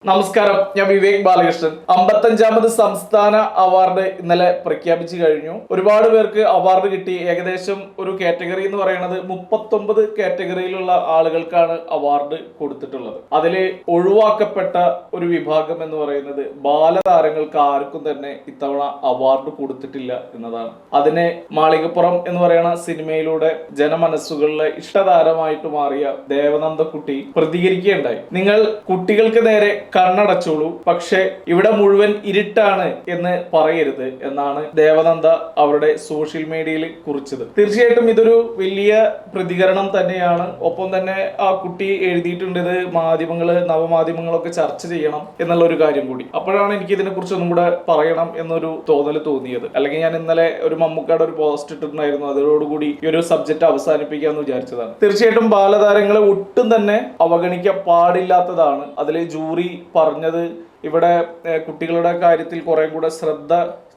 നമസ്കാരം, ഞാൻ വിവേക് ബാലകൃഷ്ണൻ. 55ാമത് സംസ്ഥാന അവാർഡ് ഇന്നലെ പ്രഖ്യാപിച്ചു കഴിഞ്ഞു. ഒരുപാട് പേർക്ക് അവാർഡ് കിട്ടി. ഏകദേശം ഒരു കാറ്റഗറി എന്ന് പറയുന്നത് 39 കാറ്റഗറിയിലുള്ള ആളുകൾക്കാണ് അവാർഡ് കൊടുത്തിട്ടുള്ളത്. അതില് ഒഴിവാക്കപ്പെട്ട ഒരു വിഭാഗം എന്ന് പറയുന്നത് ബാലതാരങ്ങൾക്ക് ആർക്കും തന്നെ ഇത്തവണ അവാർഡ് കൊടുത്തിട്ടില്ല എന്നതാണ്. അതിനെ മാളികപ്പുറം എന്ന് പറയുന്ന സിനിമയിലൂടെ ജനമനസ്സുകളിലെ ഇഷ്ടതാരമായിട്ട് മാറിയ ദേവനന്ദക്കുട്ടി പ്രതികരിക്കുകയുണ്ടായി. നിങ്ങൾ കുട്ടികൾക്ക് നേരെ കണ്ണടച്ചോളൂ, പക്ഷെ ഇവിടെ മുഴുവൻ ഇരുട്ടാണ് എന്ന് പറയരുത് എന്നാണ് ദേവനന്ദ അവരുടെ സോഷ്യൽ മീഡിയയിൽ കുറിച്ചത്. തീർച്ചയായിട്ടും ഇതൊരു വലിയ പ്രതികരണം തന്നെയാണ്. ഒപ്പം തന്നെ ആ കുട്ടി എഴുതിയിട്ടുണ്ട്, ഇത് നവമാധ്യമങ്ങളൊക്കെ ചർച്ച ചെയ്യണം എന്നുള്ള ഒരു കാര്യം കൂടി. അപ്പോഴാണ് എനിക്ക് ഇതിനെ കുറിച്ച് ഒന്നും കൂടെ പറയണം എന്നൊരു തോന്നൽ തോന്നിയത്. അല്ലെങ്കിൽ ഞാൻ ഇന്നലെ ഒരു മമ്മൂക്കയുടെ ഒരു പോസ്റ്റ് ഇട്ടിട്ടുണ്ടായിരുന്നു, അതോടുകൂടി ഈ ഒരു സബ്ജക്ട് അവസാനിപ്പിക്കാന്ന് വിചാരിച്ചതാണ്. തീർച്ചയായിട്ടും ബാലതാരങ്ങളെ ഒട്ടും തന്നെ അവഗണിക്കാൻ പാടില്ലാത്തതാണ്. അതിൽ ജൂറി പറഞ്ഞത് ഇവിടെ കുട്ടികളുടെ കാര്യത്തിൽ കുറെ കൂടെ ശ്രദ്ധ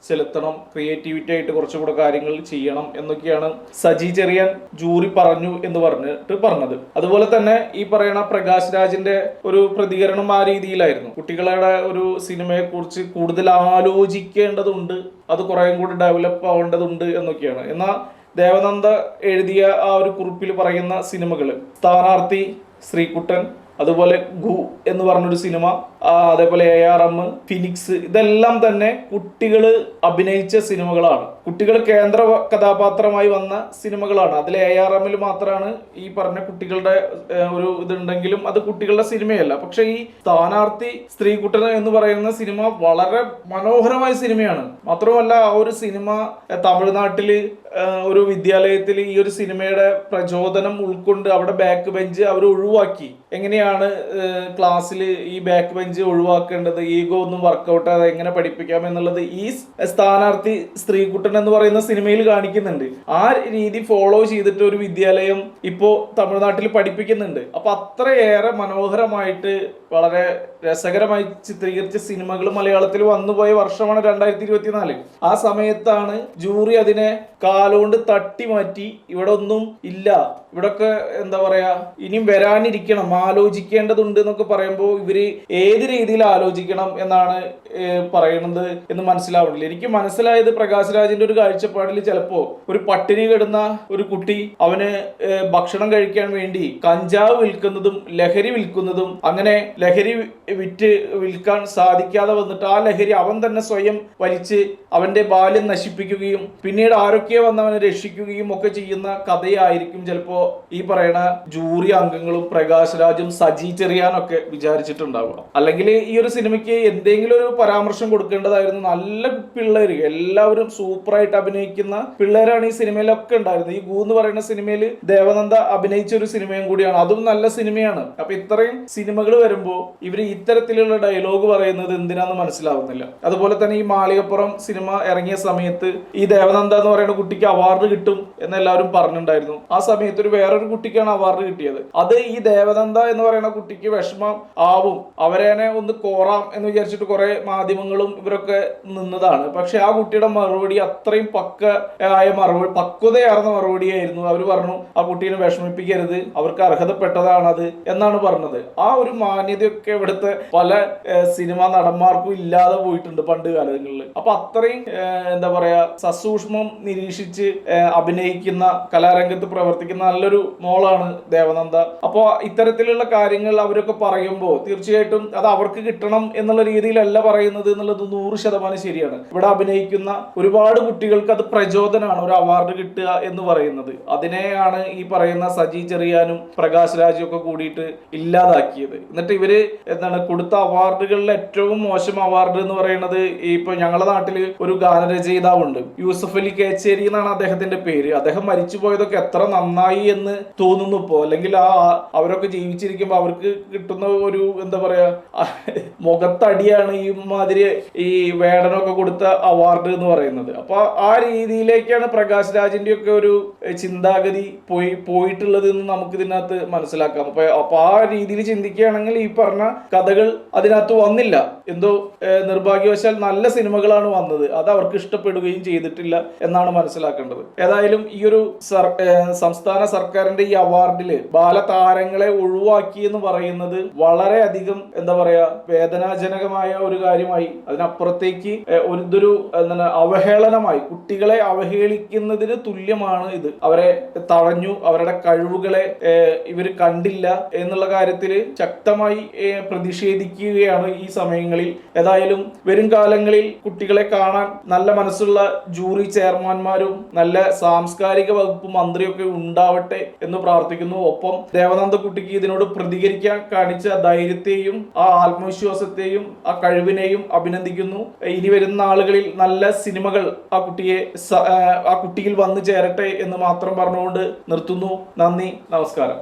ചെലുത്തണം, ക്രിയേറ്റിവിറ്റി ആയിട്ട് കുറച്ചുകൂടെ കാര്യങ്ങൾ ചെയ്യണം എന്നൊക്കെയാണ് സജി ചെറിയാൻ ജൂറി പറഞ്ഞു എന്ന് പറഞ്ഞത്. അതുപോലെ തന്നെ ഈ പറയുന്ന പ്രകാശ് രാജിന്റെ ഒരു പ്രതികരണം ആ രീതിയിലായിരുന്നു. കുട്ടികളുടെ ഒരു സിനിമയെ കുറിച്ച് കൂടുതൽ ആലോചിക്കേണ്ടതുണ്ട്, അത് കുറെ കൂടി ഡെവലപ്പ് ആവേണ്ടതുണ്ട് എന്നൊക്കെയാണ്. എന്നാൽ ദേവനന്ദ എഴുതിയ ആ ഒരു കുറിപ്പിൽ പറയുന്ന സിനിമകള് സ്ഥാനാർത്ഥി, ശ്രീകുട്ടൻ, അതുപോലെ ഗു എന്ന് പറഞ്ഞൊരു സിനിമ, അതേപോലെ ARM, ഫിനിക്സ്, ഇതെല്ലാം തന്നെ കുട്ടികൾ അഭിനയിച്ച സിനിമകളാണ്. കുട്ടികൾ കേന്ദ്ര കഥാപാത്രമായി വന്ന സിനിമകളാണ്. അതിൽ ARMൽ മാത്രമാണ് ഈ പറഞ്ഞ കുട്ടികളുടെ ഒരു ഇതുണ്ടെങ്കിലും അത് കുട്ടികളുടെ സിനിമയല്ല. പക്ഷെ ഈ സ്ഥാനാർത്ഥി, സ്ത്രീകുട്ടൻ എന്ന് പറയുന്ന സിനിമ വളരെ മനോഹരമായ സിനിമയാണ്. മാത്രമല്ല ആ ഒരു സിനിമ തമിഴ്നാട്ടില് ഒരു വിദ്യാലയത്തിൽ ഈ ഒരു സിനിമയുടെ പ്രചോദനം ഉൾക്കൊണ്ട് അവിടെ ബാക്ക് ബെഞ്ച് അവർ ഒഴിവാക്കി. എങ്ങനെയാണ് ക്ലാസ്സിൽ ഈ ബാക്ക് ബെഞ്ച് ഒഴിവാക്കേണ്ടത്, ഈഗോ ഒന്നും വർക്കൗട്ട് ആകാതെ എങ്ങനെ പഠിപ്പിക്കാം എന്നുള്ളത് ഈ സ്ഥാനാർത്ഥി, സ്ത്രീകുട്ടൻ എന്ന് പറയുന്ന സിനിമയിൽ കാണിക്കുന്നുണ്ട്. ആ രീതി ഫോളോ ചെയ്തിട്ട് ഒരു വിദ്യാലയം ഇപ്പോ തമിഴ്നാട്ടിൽ പഠിപ്പിക്കുന്നുണ്ട്. അപ്പൊ അത്രയേറെ മനോഹരമായിട്ട് വളരെ രസകരമായി ചിത്രീകരിച്ച സിനിമകൾ മലയാളത്തിൽ വന്നുപോയ വർഷമാണ് 2024. ആ സമയത്താണ് ജൂറി അതിനെ കാലുകൊണ്ട് തട്ടി മാറ്റി. ഇവിടെ ഒന്നും ഇല്ല, ഇവിടൊക്കെ എന്താ പറയാ, ഇനിയും വരാനിരിക്കണം, ആലോചിക്കേണ്ടതുണ്ട് എന്നൊക്കെ പറയുമ്പോൾ ഇവര് ഏത് രീതിയിൽ ആലോചിക്കണം എന്നാണ് പറയുന്നത് എന്ന് മനസ്സിലാവുന്നില്ല. എനിക്ക് മനസ്സിലായത് പ്രകാശ് രാജിന്റെ ഒരു കാഴ്ചപ്പാടിൽ ചിലപ്പോ ഒരു പട്ടിണി കിടന്ന ഒരു കുട്ടി അവന് ഭക്ഷണം കഴിക്കാൻ വേണ്ടി കഞ്ചാവ് വിൽക്കുന്നതും ലഹരി വിൽക്കുന്നതും, അങ്ങനെ ലഹരി വിൽക്കാൻ സാധിക്കാതെ വന്നിട്ട് ആ ലഹരി അവൻ തന്നെ സ്വയം വലിച്ച് അവന്റെ ബാല്യം നശിപ്പിക്കുകയും പിന്നീട് ആരൊക്കെ വന്നവനെ രക്ഷിക്കുകയും ഒക്കെ ചെയ്യുന്ന കഥയായിരിക്കും ചിലപ്പോ ഈ പറയുന്ന ജൂറി അംഗങ്ങളും പ്രകാശ് രാജും സജി ചെറിയാനൊക്കെ വിചാരിച്ചിട്ടുണ്ടാവുക. അല്ലെങ്കിൽ ഈ ഒരു സിനിമയ്ക്ക് എന്തെങ്കിലും ഒരു പരാമർശം കൊടുക്കേണ്ടതായിരുന്നു. നല്ല പിള്ളേര്, എല്ലാവരും സൂപ്പറായിട്ട് അഭിനയിക്കുന്ന പിള്ളേരാണ് ഈ സിനിമയിലൊക്കെ ഉണ്ടായിരുന്നത്. ഈ ഗു എന്ന് പറയുന്ന സിനിമയിൽ ദേവനന്ദ അഭിനയിച്ച ഒരു സിനിമയും കൂടിയാണ്, അതും നല്ല സിനിമയാണ്. അപ്പൊ ഇത്രയും സിനിമകൾ വരുമ്പോ ഇവര് ഇത്തരത്തിലുള്ള ഡയലോഗ് പറയുന്നത് എന്തിനാന്ന് മനസ്സിലാവുന്നില്ല. അതുപോലെ തന്നെ ഈ മാളികപ്പുറം സിനിമ ഇറങ്ങിയ സമയത്ത് ഈ ദേവനന്ദ എന്ന് പറയുന്ന കുട്ടിക്ക് അവാർഡ് കിട്ടും എന്ന് എല്ലാവരും പറഞ്ഞിട്ടുണ്ടായിരുന്നു. ആ സമയത്ത് വേറൊരു കുട്ടിക്കാണ് അവാർഡ് കിട്ടിയത്. അത് ഈ ദേവനന്ദ എന്ന് പറയുന്ന കുട്ടിക്ക് വിഷമം ആവും, അവരെന്നെ ഒന്ന് കോറാം എന്ന് വിചാരിച്ചിട്ട് കുറെ മാധ്യമങ്ങളും ഇവരൊക്കെ നിന്നതാണ്. പക്ഷെ ആ കുട്ടിയുടെ മറുപടി അത്രയും പക്വതയാർന്ന മറുപടിയായിരുന്നു. അവർ പറഞ്ഞു ആ കുട്ടീനെ വിഷമിപ്പിക്കരുത്, അവർക്ക് അർഹതപ്പെട്ടതാണ് അത് എന്നാണ് പറഞ്ഞത്. ആ ഒരു മാന്യതയൊക്കെ ഇവിടുത്തെ പല സിനിമാ നടന്മാർക്കും ഇല്ലാതെ പോയിട്ടുണ്ട് പണ്ട് കാലങ്ങളിൽ. അപ്പൊ അത്രയും എന്താ പറയാ സസൂക്ഷ്മം നിരീക്ഷിച്ച് അഭിനയിക്കുന്ന, കലാരംഗത്ത് പ്രവർത്തിക്കുന്ന നല്ലൊരു മോളാണ് ദേവനന്ദ. അപ്പൊ ഇത്തരത്തിലുള്ള കാര്യങ്ങൾ അവരൊക്കെ പറയുമ്പോൾ തീർച്ചയായിട്ടും അത് അവർക്ക് കിട്ടണം എന്നുള്ള രീതിയിലല്ല പറയുന്നത് എന്നുള്ളത് 100% ശരിയാണ്. ഇവിടെ അഭിനയിക്കുന്ന ഒരുപാട് കുട്ടികൾക്ക് അത് പ്രചോദനമാണ്, ഒരു അവാർഡ് കിട്ടുക എന്ന് പറയുന്നത്. അതിനെയാണ് ഈ പറയുന്ന സജി ചെറിയാനും പ്രകാശ് രാജും ഒക്കെ കൂടിയിട്ട് ഇല്ലാതാക്കിയത്. എന്നിട്ട് ഇവര് എന്താണ് കൊടുത്ത അവാർഡുകളിൽ ഏറ്റവും മോശം അവാർഡ് എന്ന് പറയുന്നത്, ഇപ്പൊ ഞങ്ങളുടെ നാട്ടില് ഒരു ഗാനരചയിതാവുണ്ട്, യൂസഫ് അലി കേച്ചേരി എന്നാണ് അദ്ദേഹത്തിന്റെ പേര്. അദ്ദേഹം മരിച്ചു പോയതൊക്കെ എത്ര നന്നായി എന്ന് തോന്നുന്നു ഇപ്പോ. അല്ലെങ്കിൽ അവരൊക്കെ ജീവിച്ചിരിക്കുമ്പോൾ അവർക്ക് കിട്ടുന്ന ഒരു എന്താ പറയാ മുഖത്തടിയാണ് ഈ മാതിരി ഈ വേടനൊക്കെ കൊടുത്ത അവാർഡ് എന്ന് പറയുന്നത്. അപ്പൊ ആ രീതിയിലേക്കാണ് പ്രകാശ് രാജിന്റെ ഒക്കെ ഒരു ചിന്താഗതി പോയിട്ടുള്ളത് എന്ന് നമുക്ക് ഇതിനകത്ത് മനസ്സിലാക്കാം. അപ്പൊ ആ രീതിയിൽ ചിന്തിക്കുകയാണെങ്കിൽ ഈ പറഞ്ഞ കഥകൾ അതിനകത്ത് വന്നില്ല. എന്തോ നിർഭാഗ്യവശാൽ നല്ല സിനിമകളാണ് വന്നത്, അത് അവർക്ക് ഇഷ്ടപ്പെടുകയും ചെയ്തിട്ടില്ല എന്നാണ് മനസ്സിലാക്കേണ്ടത്. ഏതായാലും ഈ ഒരു സംസ്ഥാന സർക്കാരിന്റെ ഈ അവാർഡില് ബാലതാരങ്ങളെ ഒഴിവാക്കി എന്ന് പറയുന്നത് വളരെ അധികം എന്താ പറയാ വേദനാജനകമായ ഒരു കാര്യമായി. അതിനപ്പുറത്തേക്ക് ഇതൊരു എന്താണ് അവഹേളനമായി, കുട്ടികളെ അവഹേളിക്കുന്നതിന് തുല്യമാണ് ഇത്. അവരെ തഴഞ്ഞു, അവരുടെ കഴിവുകളെ ഇവർ കണ്ടില്ല എന്നുള്ള കാര്യത്തിൽ ശക്തമായി പ്രതിഷേധിക്കുകയാണ് ഈ സമയങ്ങളിൽ. ഏതായാലും വരും കാലങ്ങളിൽ കുട്ടികളെ കാണാൻ നല്ല മനസ്സുള്ള ജൂറി ചെയർമാൻമാരും നല്ല സാംസ്കാരിക വകുപ്പ് മന്ത്രിയൊക്കെ ഉണ്ടാവട്ടെ എന്ന് പ്രാർത്ഥിക്കുന്നു. ഒപ്പം ദേവനന്ദക്കുട്ടിക്ക് ഇതിനോട് പ്രതികരിക്കാൻ കാണിച്ച ധൈര്യത്തെയും ആ ആത്മവിശ്വാസത്തെയും ആ കഴിവിനെയും അഭിനന്ദിക്കുന്നു. ഇനി വരുന്ന ആളുകളിൽ നല്ല സിനിമകൾ ആ കുട്ടിയിൽ വന്നു ചേരട്ടെ എന്ന് മാത്രം പറഞ്ഞുകൊണ്ട് നിർത്തുന്നു. നന്ദി, നമസ്കാരം.